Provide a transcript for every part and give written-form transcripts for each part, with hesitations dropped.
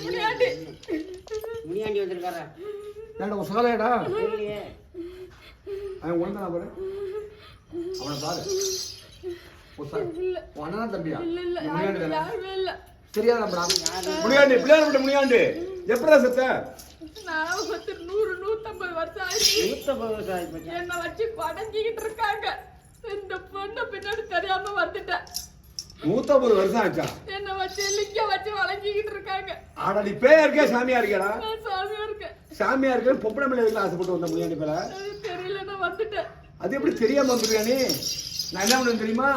முனியாண்டி வந்திருக்காரா? ஏன்டா ஒரு சகலையடா அவன் ஒழுங்கா பாரு அவனை பாரு அண்ணா தம்பியா தெரியாதா முனியாண்டி பிள்ளையார் விட்ட முனியாண்டி எப்படா செத்த? நான் 100-150 வருஷம் ஆயிடுச்சு. 150 வருஷம் ஆயிடுச்சு. என்ன வச்சு படங்கிக்கிட்டு இருக்காங்க. இந்த பொண்ணு பின்னாடி தெரியாம வந்துட்டேன். 150 வருஷம் ஆச்சா? என்ன வச்சு லிங்க வச்சு வளைஞ்சிக்கிட்டு இருக்காங்க. ஆடா நீ பேயா இருக்கே சாமியா இருக்கேடா? நான் சாமியா இருக்கேன். சாமியா இருக்கே பொம்பளை மேல எதுக்கு ஆசைப்பட்டு வந்த முனியாண்டி பேல? தெரியல நான் வந்துட்டேன். அது எப்படி தெரியாம வந்துருக்க நீ? நான் என்ன பண்ணேன் தெரியுமா?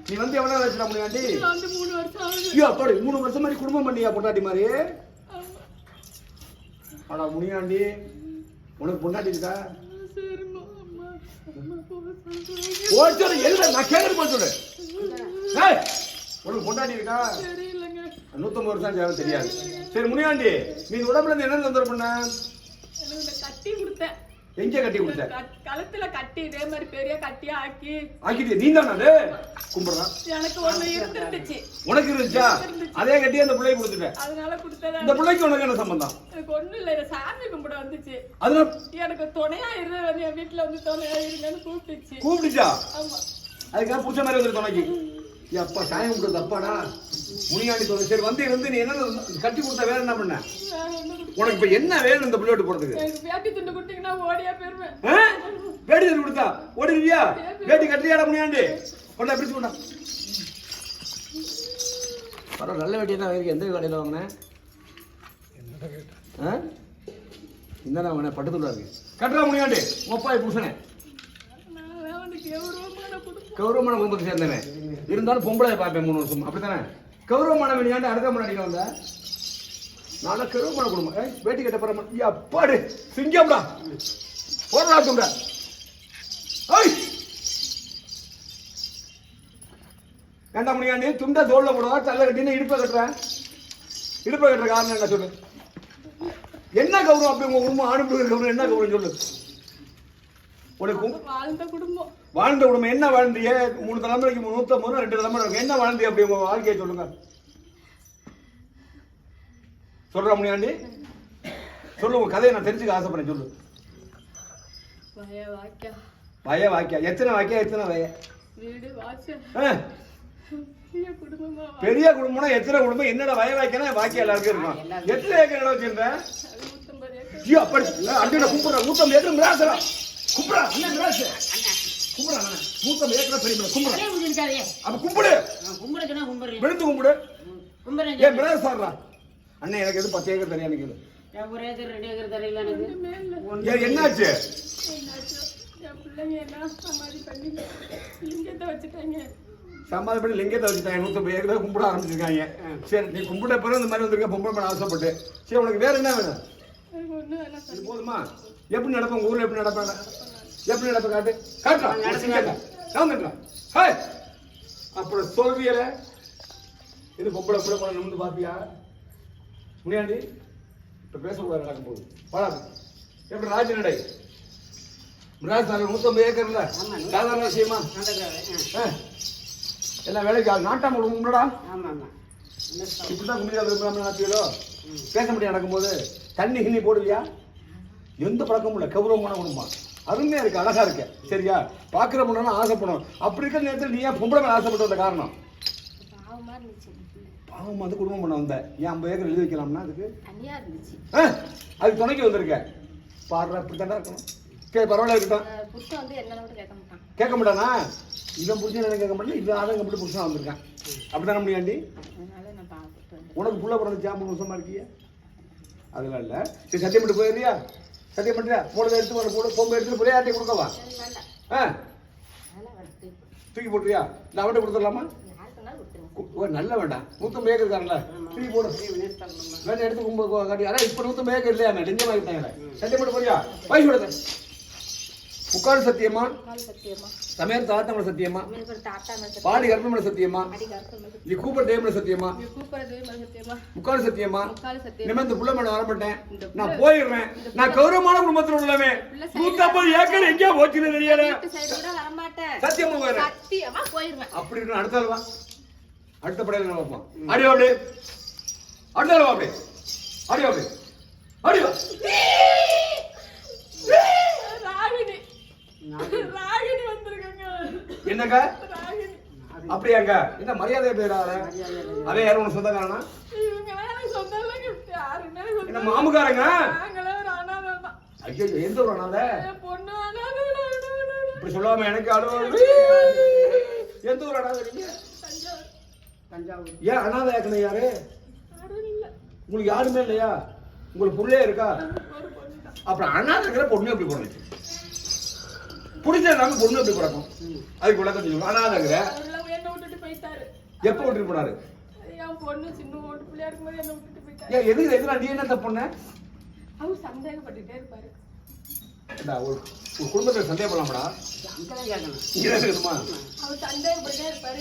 நீ வந்து எவ்வளவு வச்சுடா முனியாண்டி? வந்து 3 வருஷம் ஆகுது. ஐயோ அப்படி 3 வருஷம் மாதிரி குடும்பம் பண்ணியா பொண்டாட்டி மாதிரி? ஆனா முனியாண்டி உனக்கு பொண்டாட்டி இருக்கா? சரிம்மா அம்மா ஓச்சற எல்ல நான் கேக்குறது போய் சொல்லு. ஏய் உனக்கு பொண்டாட்டி இருக்கா? தெரியலங்க. 150 வருஷம் ஆச்சு தெரியாது. சரி முனியாண்டி நீ உடம்புல இருந்து என்ன தொந்தரவு பண்ண? எனக்கு கட்டி கொடுத்தேன். எங்க கட்டி கொடுத்த? கழுத்துல கட்டி இதே மாதிரி பெரிய கட்டியா ஆக்கிட்டு நீ தானே அது கும்பிடுறான். எனக்கு ஒண்ணு இருந்துச்சு. உனக்கு இருந்துச்சா? அதே கட்டி அந்த பிள்ளைக்கு கொடுத்துட்ட. அதனால கொடுத்ததா. இந்த பிள்ளைக்கு உனக்கு என்ன சம்பந்தம்? எனக்கு ஒண்ணு இல்ல சாமி கும்பிட வந்துச்சு. அதனால எனக்கு துணையா இருந்து என் வீட்டுல வந்து துணையா இருங்கன்னு கூப்பிட்டுச்சா? ஆமா. அதுக்காக புடிச்ச மாதிரி வந்து துணைக்கு அப்பா சாயம் கும்பிடுறது அப்பாடா முனியாண்டி துணை. சரி வந்து இருந்து நீ என்ன கட்டி கொடுத்தா வேற என்ன பண்ண? உனக்கு இப்ப என்ன வேணும் இந்த பிள்ளையோட்டு போறதுக்கு? வேட்டி துண்டு கொடுத்தீங்கன்னா ஓடியா போயிருவேன். வேட்டி துண்டு கொடுத்தா ஓடிடுவியா? வேட்டி கட்டியாடா முனியாண்டி? கொண்டா பிடிச்சு கொண்டா. பரவாயில்ல நல்ல வேட்டியை தான் வாங்கி எந்த கடையில் வாங்கினேன்? இந்த வாங்கினேன் பட்டு துண்டா இருக்கு. கட்டுறா முனியாண்டி முப்பாய் புருஷனே கௌரவமான குடும்பத்தை சேர்ந்தவன் இருந்தாலும் பொம்பளை பார்ப்பேன் 3 வருஷம் அப்படித்தானே? கௌரவமான வேண்டியாண்டு அடுத்த முன்னாடி வந்த நல்ல கௌரவமான குடும்பம். வேட்டி கட்ட போற அப்பாடு சிங்கம்டா போராட்டம்டா. ஏண்டா முனியாண்டி துண்டா தோல்ல போடுவா தள்ள கட்டின்னு இடுப்பை கட்டுற காரணம் என்ன சொல்லு? என்ன கௌரவம் அப்படி உங்க குடும்பம் ஆணுக்கு கௌரவம் என்ன கௌரவம் சொல்லு? வாழ்ந்த குடும்பம் என்ன வாழ்ந்திய? 3 தலைமுறைக்கு 150 2 தலைமுறை என்ன வாழ்ந்திய? அப்படி உங்க வாழ்க்கையை சொல்லுங்க. சொல்ற முனியாண்டி சொல்லு உங்க கதையை நான் தெரிஞ்சுக்க ஆசைப்படுறேன். சொல்லு. வய வாக்கியா எத்தனை வாக்கியா எத்தனை வய? பெரிய குடும்பம்னா எத்தனை குடும்பம்? என்னடா வய வாக்கியா வாக்கியா எல்லாருக்கும் இருக்கும். எத்தனை ஏக்கர் இடம் வச்சிருந்த? அப்படி அண்ணனை கும்பிடுற 150 ஏக்கர் மிராசரா கும்பிடா அண்ணன் மிராசு கும்பிடா அண்ணன் 150 ஏக்கர் பெரிய கும்பிடு. அப்ப கும்பிடு விழுந்து கும்பிடு. ஏன் மிராசு சார்ரா அண்ணன் எனக்கு எது 10 ஏக்கர் தெரியாது கேளு. 1 ஏக்கர் 2 ஏக்கர் தெரியல எனக்கு. என்னாச்சு? சமாதி பண்ணி லிங்கத்தை வச்சுட்டாங்க. 150 ஏக்கர் கும்பிட ஆரம்பிச்சிருக்காங்க. சரி நீ கும்பிட்ட பிறகு இந்த மாதிரி வந்திருக்க பொம்பளை பண்ண ஆசைப்பட்டு. சரி உனக்கு வேற என்ன வேணும்? போதுமா? எப்படி நடப்பேன் உங்க ஊர்ல? எப்படி நடப்பேன்? எப்படி நடப்ப காட்டு காட்டுறா. அப்புறம் சொல்வியல இது பொம்பளை கூட நிமிந்து பாப்பியா? முனியாண்டி இப்ப பேசக்கூடாது நடக்கும் போது பாடாது. எப்படி ராஜ நடை மிராஸ் 150 ஏக்கர் இல்ல சாதாரண விஷயமா? எல்லாம் வேலைக்கு நாட்டாம கும்பிடா. இப்படிதான் கும்பிடா பேச முடியாது. நடக்கும்போது தண்ணி கிண்ணி போடுவியா? எந்த பழக்கமும் இல்லை. கௌரவமான குடும்பம் அருமையா இருக்கு அழகா இருக்கு. சரியா? பாக்குற பொண்ணு ஆசைப்படும். அப்படி இருக்கிற நேரத்தில் நீ ஏன் பொம்பளை ஆசைப்பட்டு வந்த காரணம்? பாவம் வந்து குடும்பம் பண்ண வந்த ஏன் 50 ஏக்கர் எழுதி வைக்கலாம்னா அதுக்கு அதுக்கு துணைக்கு வந்திருக்க பாடுற இப்படித்தான் இருக்கணும். பரவாயில்ல இருக்கட்டும். கேட்க மாட்டானா? இவன் புருஷன் கேட்க மாட்டேன். இவன் ஆதங்க மட்டும் புருஷன் வந்திருக்கான். அப்படித்தானே முனியாண்டி? உனக்கு புள்ள பிறந்துச்சா? 3 வருஷமா இருக்கிய? அதெல்லாம் இல்ல. சரி சத்தியம் பண்ணிட்டு போயிடுறியா? சத்தியம் பண்றியா? போடுறத எடுத்து வர போடு. பொம்பை எடுத்து புரியாட்டி கொடுக்கவா? தூக்கி போட்டுறியா? இல்லை அவன்கிட்ட கொடுத்துடலாமா? நல்ல வேண்டாம். 150 ஏக்கர் இருக்காங்கல்ல தூக்கி போடு. வேண்டாம் எடுத்து கும்ப காட்டி. அதான் இப்ப 150 ஏக்கர் இல்லையா? டெஞ்சமா இருக்காங்க. சத்தியம் பண்ணி போறியா? வயசு விடுத முக்கால் சத்தியமா? சமையல் தாத்தமல சத்தியமா? பாடி கர்ப்பமல சத்தியமா? நீ கூப்பிட தேவமல சத்தியமா? முக்கால் சத்தியமா? நிமிர்ந்து புள்ள மேல வரமாட்டேன். நான் போயிடுறேன். நான் கௌரவமான குடும்பத்தில் உள்ளவன். 150 ஏக்கர் எங்கேயா போச்சுன்னு தெரியல. சத்தியமா போயிடுறேன். அப்படி இருக்கணும். அடுத்த படையில பார்ப்போம். அடி அப்படி அடுத்த அப்படி அடி அப்படி அடிவா ராகினி ராகினி வந்திருக்காங்க. என்னங்க ராகினி அப்படியாங்க என்ன மரியாதை பேரால அவன் யாரும் உனக்கு சொந்தக்காரனா இவங்க எனக்கு சொந்தம் இல்லைங்க. யாருமே எனக்கு என்ன சொந்தம் மாமுக்காரங்க நாங்களே ஒரு அனாதை தான். ஐயோ எந்த ஒரு அனாதை என் பொண்ணு அனாதை. இப்படி சொல்லாம எனக்கு அழுவாங்க எந்த ஒரு அனாதை நீங்க தஞ்சாவூர். தஞ்சாவூர். ஏன் அனாதை ஆக்கணும் யாரு யாரும் இல்ல. உங்களுக்கு யாருமே இல்லையா உங்களுக்கு புள்ளையே இருக்கா ஒரு பொண்ணு தான். அப்புறம் அனாதைங்கிற பொண்ணு எப்படி பிறந்துச்சு பிடிச்சதாங்க பொண்ணு எப்படி பிறக்கும் அதுக்கு விளக்கம் சொல்லுங்க அனாதைங்கிற அவரெல்லாம் என்னை விட்டுட்டு போயிட்டாரு. எப்ப விட்டுட்டு போனாரு என் பொண்ணு சின்ன ஓட்டு பிள்ளையா இருக்கும்போது என்னை விட்டுட்டு போயிட்டாரு. ஏன் எதுக்கு எதுனா நீ என்ன தப்பு பண்ண அவர் சந்தேகப்பட்டுட்டே இருப்பாரு. ஒரு குடும்பத்தை சந்தேகப்படலாமடா அங்கதான் கேட்கணும். இங்க இருக்குமா அவர் சந்தேகப்பட்டுட்டே இருப்பாரு.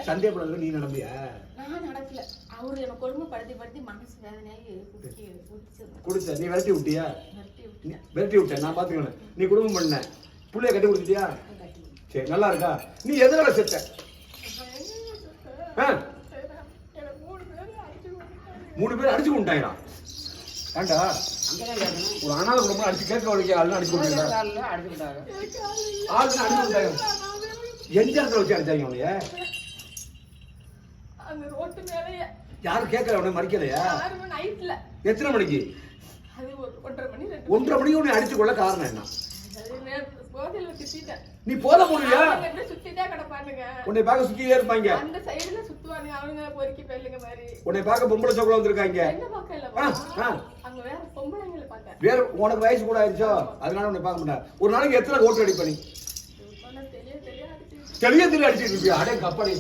சந்தேகப்படுறதுக்கு நீ நடந்தியா நான் நடக்கல. அவரு எனக்கு கொடுமைப்படுத்தி மனசு வேதனையாகி குடிச்சிருந்தேன். குடிச்ச நீ விரட்டி விட்டியா நிறுத்தி விட்டு நீ விரட்டி விட்ட நான் பாத்துக்கிறேன் நீ குடும்பம் பண்ண புள்ளைய கட்டி கொடுத்துட்டியா கட்டி விட்டு. சரி நல்லா இருக்கா நீ எதனால செத்த ஆ? எனக்கு 3 பேர் அடிச்சு விட்டாரு. 3 பேர் அடிச்சு கொண்டாங்களா ஏண்டா அங்கதான் கேட்கணும். ஒரு அனாதை குடும்பம் அடிச்சு கேட்க வழிக்க ஆளுன்னு அடிச்சு கொண்டாங்க காலில் அடிச்சுக்கிட்டாங்க. எனக்கு ஆள் இல்ல. ஆளுன்னு அடிச்சு கொண்டாங்க எந்த இடத்துல வச்சு அடிச்சாங்க உனைய அந்த ரோட்டு மேலேயே யாரும் கேட்கல உடனே மறிக்கலையா 6 மணி நைட்ல. எத்தனை மணிக்கு அது ஒரு 1:30 மணி 2 1:30 மணிக்கு உன்னை அடிச்சு கொள்ள காரணம் என்ன போதையில திட்டிட்டேன். நீ போத முடியா அவங்க என்ன சுத்திட்டே கிடப்பானுங்க. உன்னை பார்க்க சுத்திட்டே இருப்பாங்க அந்த சைடுல சுத்துவானுங்க. அவங்க பொறுக்கி பயிலுங்க மாதிரி. உன்னை பார்க்க பொம்பளை சோக்குல வந்திருக்காங்க என்ன பார்க்க இல்ல. அங்க வேற பொம்பளைங்களை பார்க்க. வேற உனக்கு வயசு கூட ஆயிடுச்சோ அதனால உன்னை பார்க்க மாட்டேன் ஒரு நாளைக்கு எத்தனை ஓட்டு அடிப்ப நீ தெரிய அடிச்சுட்டு இருப்பியா அடே கப்படி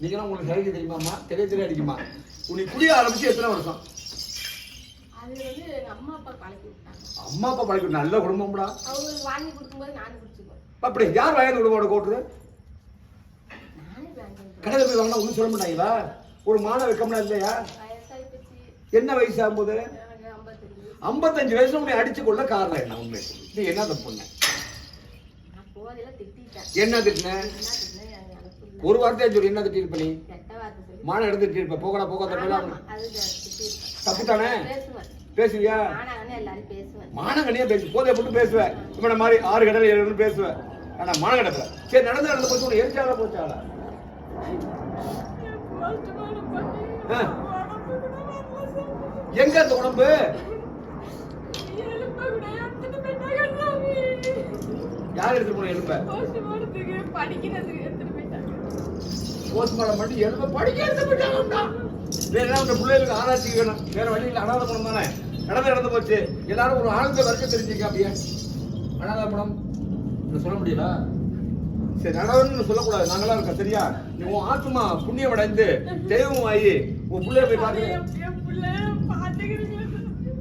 நீங்களாம் உங்களுக்கு சரிக்கு தெரியுமாம்மா தெரிய அடிக்குமா உன்னை குடிய ஆரம்பிச்சு எத்தனை வருஷம் அது வந்து எங்க அம்மா அப்பா பழக்கி விட்டாங்க. அம்மா அப்பா பழக்கம் நல்ல குடும்பம்டா அவங்களுக்கு வாங்கி கொடுக்கும்போது நானும் குடிச்சுக்குவேன். அப்படி யார் வயது குடும்பமோட கோட்டுரு நானே வாங்கி கடையில் போய் வாங்கினா ஒன்றும் சொல்ல மாட்டாங்களா ஒரு மான வைக்கம்னா இல்லையா வயசாகி போச்சு. என்ன வயசு ஆகும்போது எனக்கு 55. 55 வயசுல உன்னை அடிச்சு கொள்ள காரணம் என்ன உண்மை நீ என்ன தப்பு பண்ண நான் போதையில திட்டிட்டேன். என்ன திட்டின என்ன திட்டினேன் எனக்கு அனுப்பல. ஒரு வார்த்தையா சொல்லி என்ன திட்டிருப்ப நீ கெட்ட வார்த்தை சொல்லி. மான எடுத்துட்டு இருப்ப போகடா போக ஆமா, தப்பெல்லாம் அது திட்டிருப்பேன். தப்புத்தானே பேசுவேன். பேசுவியா நானே எல்லாரும் பேசுவேன். மானங்கனியா பேசு போதை போட்டு பேசுவேன் இவன மாதிரி 6 கடல் 7 பேசுவேன் ஆனா மான கிடப்பல சரி நடந்து போச்சு உனக்கு எரிச்சால போச்சாடா எங்க அந்த உடம்பு யார் எடுத்து போன எலும்ப போஸ்ட்மார்ட்டம் பண்ணி எலும்ப படிக்க எடுத்து போயிட்டாங்க வேற என்ன உங்க பிள்ளைகளுக்கு ஆராய்ச்சி வேணும் வேற வழியில் அனாதை பணம் தானே நடந்து போச்சு எல்லாரும் ஒரு ஆழ்ந்த வர்க்கம் தெரிஞ்சுக்க அப்படியே அனாதை பணம் சொல்ல முடியல சரி நடவன்னு சொல்லக்கூடாது நாங்களாம் இருக்கோம் சரியா நீ உன் ஆத்மா புண்ணியம் அடைந்து தெய்வம் ஆகி உன் பிள்ளைய போய் பாக்குறேன்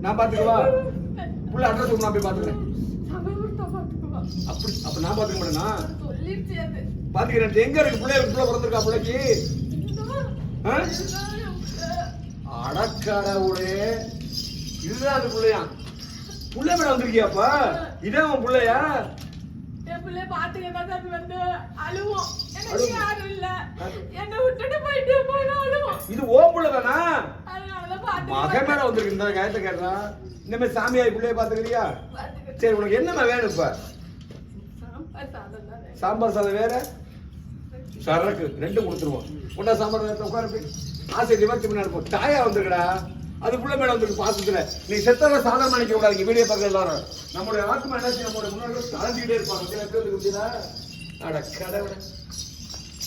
நான் பாத்துக்கவா புள்ள அட்ரஸ் நான் போய் பாத்துக்கிறேன் அப்படி அப்ப நான் பாத்துக்க மாட்டேனா பாத்துக்கிறேன் எங்க இருக்கு பிள்ளைய பிள்ளை பிறந்திருக்கா பிள்ளைக்கு அடக்கடவுளே இதுதான் அது பிள்ளையா புள்ள மேல வந்திருக்கியாப்பா இதே உன் பிள்ளையா இது ஓம் புள்ள தானா மகன் மேல வந்திருக்கு இந்த காயத்தை கேட்டா இந்த மாதிரி சாமியாய் பிள்ளைய பாத்துக்கிறியா சரி உனக்கு என்னமா வேணும் இப்ப சாம்பார் சாதம் வேற சரக்கு 2 கொடுத்துருவோம் உண்டா சாம்பார் நேரத்தை உட்காரு ஆசை நிவர்த்தி பண்ணி தாயா வந்துருக்கடா அது புள்ள மேல வந்துருக்கு பாசத்துல நீ செத்தவ சாதாரண நினைக்க கூடாது வீடியோ பார்க்க எல்லாரும் நம்மளுடைய ஆத்மா என்ன நம்மளுடைய முன்னாடி கலந்துக்கிட்டே இருப்பாங்க அட கடவுளே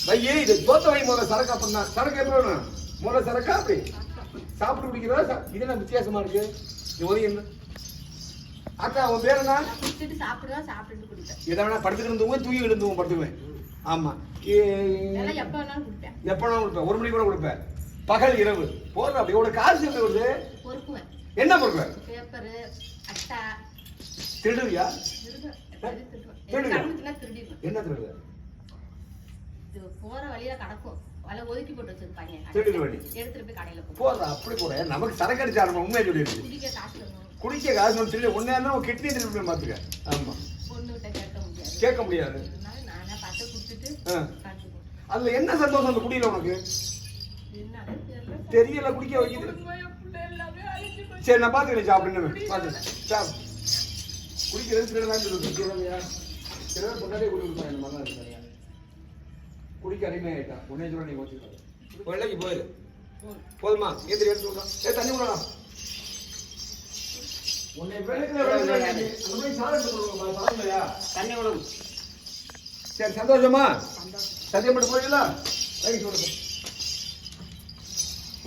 பையே இது தோத்த வை முதல்ல சரக்கு அப்படின்னா சரக்கு எப்படி வேணும் முதல்ல சரக்கா அப்படி சாப்பிட்டு குடிக்கிறதா இதெல்லாம் வித்தியாசமா இருக்கு இது ஒரே என்ன அக்கா உன் பேர் என்ன இதை வேணா படுத்துக்கிட்டு தூங்கி விழுந்துவோம் படுத்துக்குவேன் ஆமா எப்ப வேணாலும் கொடுப்பேன் 1 மணி கூட கொடுப்பேன் பகல் இரவு போதும் அப்படி எவ்வளவு காசு வருது என்ன பொறுப்பேன் திருடுவியா என்ன திருடு போற வழியில கடக்கும் ஒதுக்கி போட்டு வச்சிருப்பாங்க திருடு வண்டி எடுத்துட்டு போய் கடையில போதும் அப்படி கூட நமக்கு சரக்கு அடிச்சா நம்ம உண்மையை சொல்லிருக்கு குடிக்க காசு திருடு ஒன்னே கிட்னி திருப்பி மாத்துக்க ஆமா கேட்க முடியாது அதுல என்ன சந்தோஷம் அந்த குடியில உனக்கு தெரியல குடிக்க வைக்குது. சரி நான் பாத்துக்கிறேன் சாப்பிடுன்னு பாத்து சாப்பிடு. குடிக்கிறது சில தான் சொல்லுங்க. சில பேர் பொண்டாட்டியே குடி கொடுப்பாங்க. இந்த மாதிரி தான் இருக்காங்க. குடிக்க அடிமையாயிட்டான். உடனே சொல்ல நீ வச்சுக்காது. வெள்ளைக்கு போயிரு. போதுமா? ஏந்திரி எடுத்து விடலாம். தண்ணி விடலாம். உன்னை சாப்பிடுலையா? தண்ணி விடும். சரி சந்தோஷமா? சத்தியம் மட்டும் போயிடல.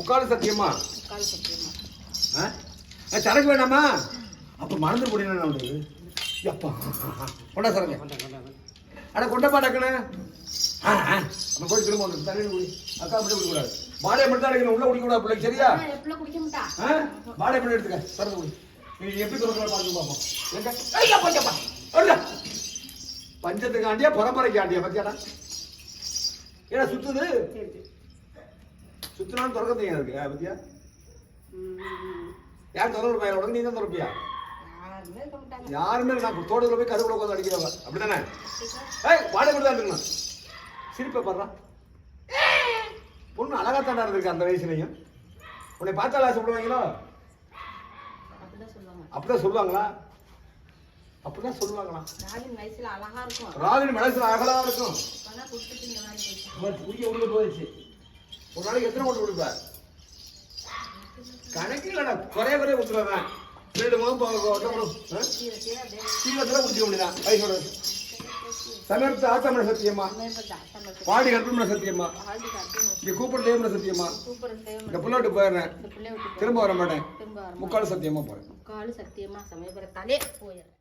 உட்காந்து சத்தியமா? சரக்கு வேணாமா? அப்ப மறந்து போடுங்க. எப்பா கொண்டா சரக்கு. அட கொண்டப்பா டக்குன்னு. நம்ம போய் திரும்ப வந்து தண்ணி குடி. அக்கா மட்டும் குடிக்கூடாது. பாடையை மட்டும் தான் அடிக்கணும். உள்ள குடிக்கூடாது பிள்ளைக்கு. சரியா? பாடையை மட்டும் எடுத்துக்க. திறந்து குடி. நீ எப்படி திறக்கலாம் பார்த்து பார்ப்போம். பஞ்சத்துக்காண்டியா பரம்பரைக்காண்டியா பத்தியாடா? ஏன்னா சுத்துது. சுத்தினாலும் திறக்க தெரியாது இருக்கு. பத்தியா? யார் திறந்து பையன் உடனே நீ தான் திறப்பியா? யாருமே நான் தோட்டத்தில் போய் கருவுல உட்காந்து அடிக்கிறவங்க அப்படித்தானே? வாடகை கொடுத்தா இருக்கணும். சிரிப்பை பாடுறா. பொண்ணு அழகாத்தாண்டா இருந்திருக்கு அந்த வயசுலையும். உன்னை பார்த்தாலும் ஆசைப்படுவாங்களோ? அப்படிதான் சொல்லுவாங்களா? அப்படிதான் சொல்லுவாங்களா? ராவின் மனசுல அழகா இருக்கும். குடிக்க உள்ள போயிடுச்சு. ஒரு நாளைக்கு எத்தனை கொண்டு கொடுப்ப? கணக்கில் குறைய கொடுத்துருவேன். 2 மாதம் சீக்கிரத்தில் குடிக்க முடியுதான். வயசோட சமர்த்த ஆத்தமன சத்தியமா? பாடி கட்டுமன சத்தியமா? இங்க கூப்பிட தேவன சத்தியமா? இந்த புள்ள விட்டு போயிடுறேன். திரும்ப வர மாட்டேன். 3/4 சத்தியமா போறேன். 3/4 சத்தியமா சமயபுரத்தாலே போயிடுறேன்.